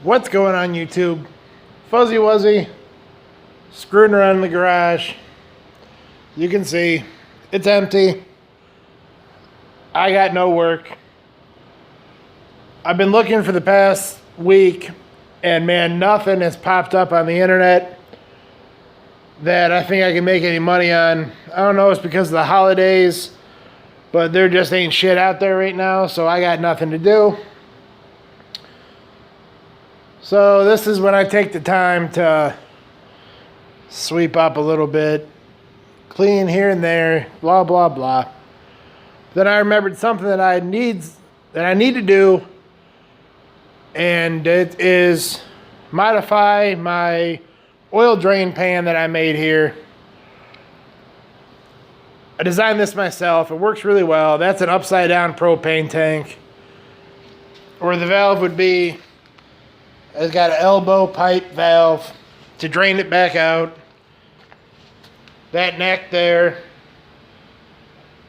What's going on YouTube? Fuzzy Wuzzy, screwing around in the garage. You can see it's empty. I got no work. I've been looking for the past week and man, nothing has popped up on the internet that I think I can make any money on. I don't know if it's because of the holidays, but there just ain't shit out there right now, so I got nothing to do. So this is when I take the time to sweep up a little bit, clean here and there, blah, blah, blah. Then I remembered something that I need to do, and it is modify my oil drain pan that I made here. I designed this myself. It works really well. That's an upside down propane tank. Where the valve would be, it's got an elbow pipe valve to drain it back out. That neck there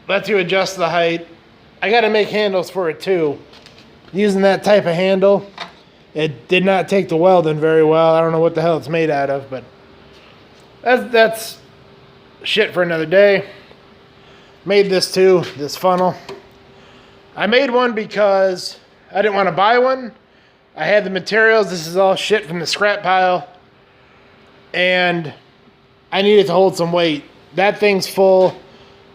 lets you adjust the height. I got to make handles for it too. Using that type of handle, it did not take the welding very well. I don't know what the hell it's made out of, but that's shit for another day. Made this too, this funnel. I made one because I didn't want to buy one. I had the materials. This is all shit from the scrap pile. And I needed to hold some weight. That thing's full.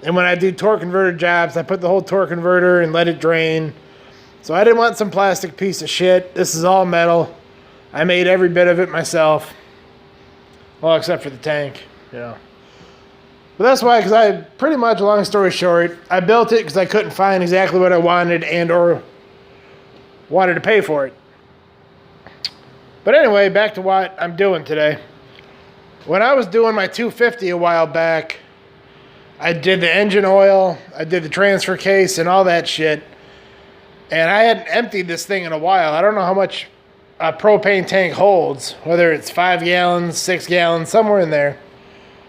And when I do torque converter jobs, I put the whole torque converter and let it drain. So I didn't want some plastic piece of shit. This is all metal. I made every bit of it myself. Well, except for the tank, you know. But that's why, because I pretty much, long story short, I built it because I couldn't find exactly what I wanted and or wanted to pay for it. But anyway, back to what I'm doing today. When I was doing my 250 a while back, I did the engine oil, I did the transfer case and all that shit. And I hadn't emptied this thing in a while. I don't know how much a propane tank holds, whether it's 5 gallons, 6 gallons, somewhere in there.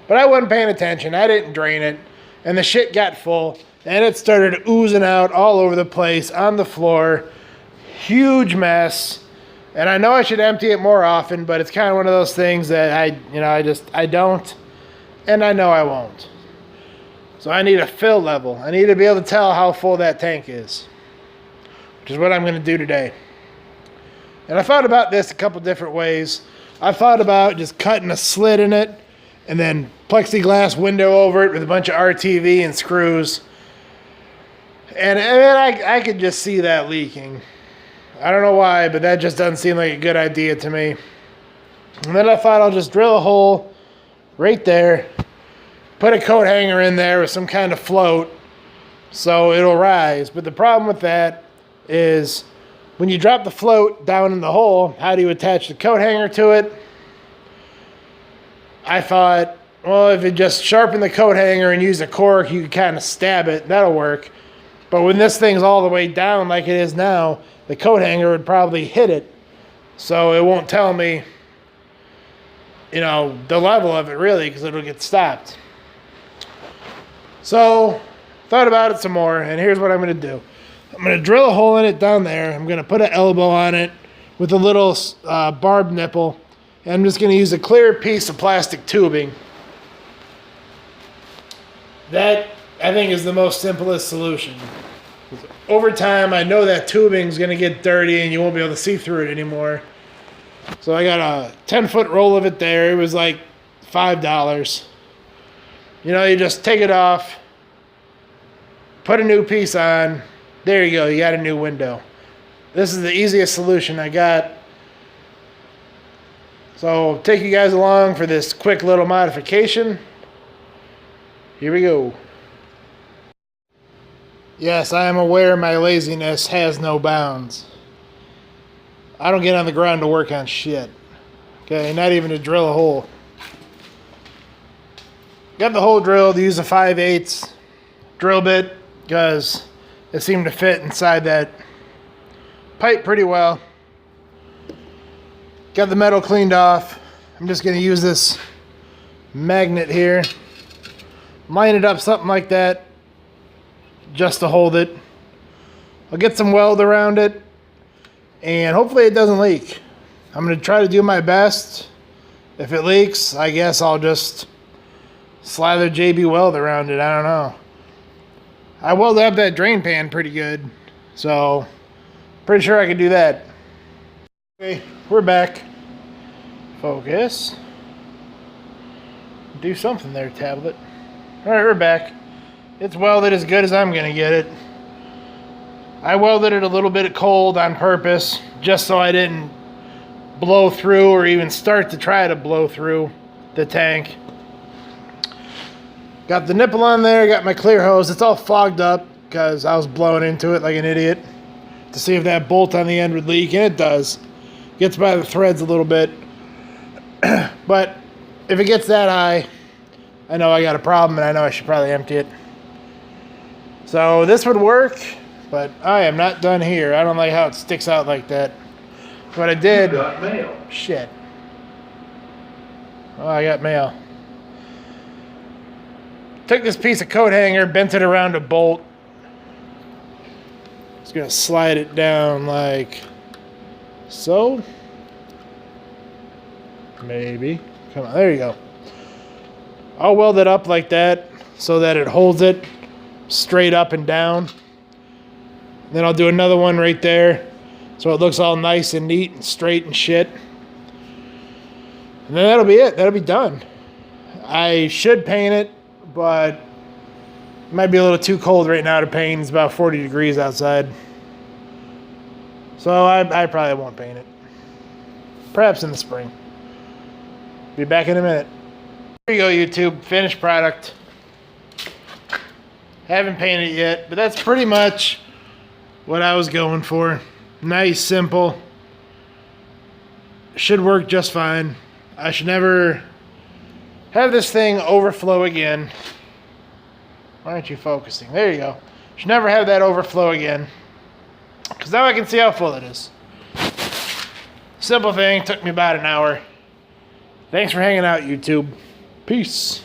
But I wasn't paying attention. I didn't drain it. And the shit got full. And it started oozing out all over the place, on the floor. Huge mess. And I know I should empty it more often, but it's kind of one of those things that I don't, and I know I won't. So I need a fill level. I need to be able to tell how full that tank is, which is what I'm going to do today. And I thought about this a couple different ways. I thought about just cutting a slit in it and then plexiglass window over it with a bunch of RTV and screws. And I could just see that leaking. I don't know why, but that just doesn't seem like a good idea to me. And then I thought I'll just drill a hole right there, put a coat hanger in there with some kind of float so it'll rise. But the problem with that is when you drop the float down in the hole, how do you attach the coat hanger to it? I thought, well, if you just sharpen the coat hanger and use a cork, you can kind of stab it. That'll work. But when this thing's all the way down like it is now, the coat hanger would probably hit it. So it won't tell me, the level of it really, because it'll get stopped. So, thought about it some more, and here's what I'm going to do. I'm going to drill a hole in it down there. I'm going to put an elbow on it with a little barb nipple. And I'm just going to use a clear piece of plastic tubing. That, I think, is the most simplest solution. Over time, I know that tubing is going to get dirty and you won't be able to see through it anymore. So I got a 10-foot roll of it there. It was like $5. You just take it off, put a new piece on. There you go. You got a new window. This is the easiest solution I got. So take you guys along for this quick little modification. Here we go. Yes, I am aware my laziness has no bounds. I don't get on the ground to work on shit. Okay, not even to drill a hole. Got the hole drilled, use a 5/8 drill bit because it seemed to fit inside that pipe pretty well. Got the metal cleaned off. I'm just going to use this magnet here. Line it up something like that just to hold it. I'll get some weld around it and hopefully it doesn't leak. I'm going to try to do my best. If it leaks, I guess I'll just slather JB Weld around it. I don't know. I welded up that drain pan pretty good, so pretty sure I can do that. Okay, we're back. Focus. Do something there, tablet. Alright, we're back. It's welded as good as I'm going to get it. I welded it a little bit cold on purpose, just so I didn't blow through or even start to try to blow through the tank. Got the nipple on there, got my clear hose. It's all fogged up because I was blowing into it like an idiot to see if that bolt on the end would leak, and it does. Gets by the threads a little bit. But if it gets that high, I know I got a problem, and I know I should probably empty it. So this would work, but I am not done here. I don't like how it sticks out like that. What I did... You got mail. Shit. Oh, I got mail. Took this piece of coat hanger, bent it around a bolt. Just gonna slide it down like so. Maybe. Come on, there you go. I'll weld it up like that so that it holds it straight up and down. Then I'll do another one right there so it looks all nice and neat and straight and shit. And then that'll be it. That'll be done. I should paint it, but it might be a little too cold right now to paint. It's about 40 degrees outside. So I probably won't paint it. Perhaps in the spring. Be back in a minute. Here you go, YouTube. Finished product. Haven't painted it yet, but that's pretty much what I was going for. Nice, simple. Should work just fine. I should never have this thing overflow again. Why aren't you focusing? There you go. Should never have that overflow again. Because now I can see how full it is. Simple thing. Took me about an hour. Thanks for hanging out, YouTube. Peace.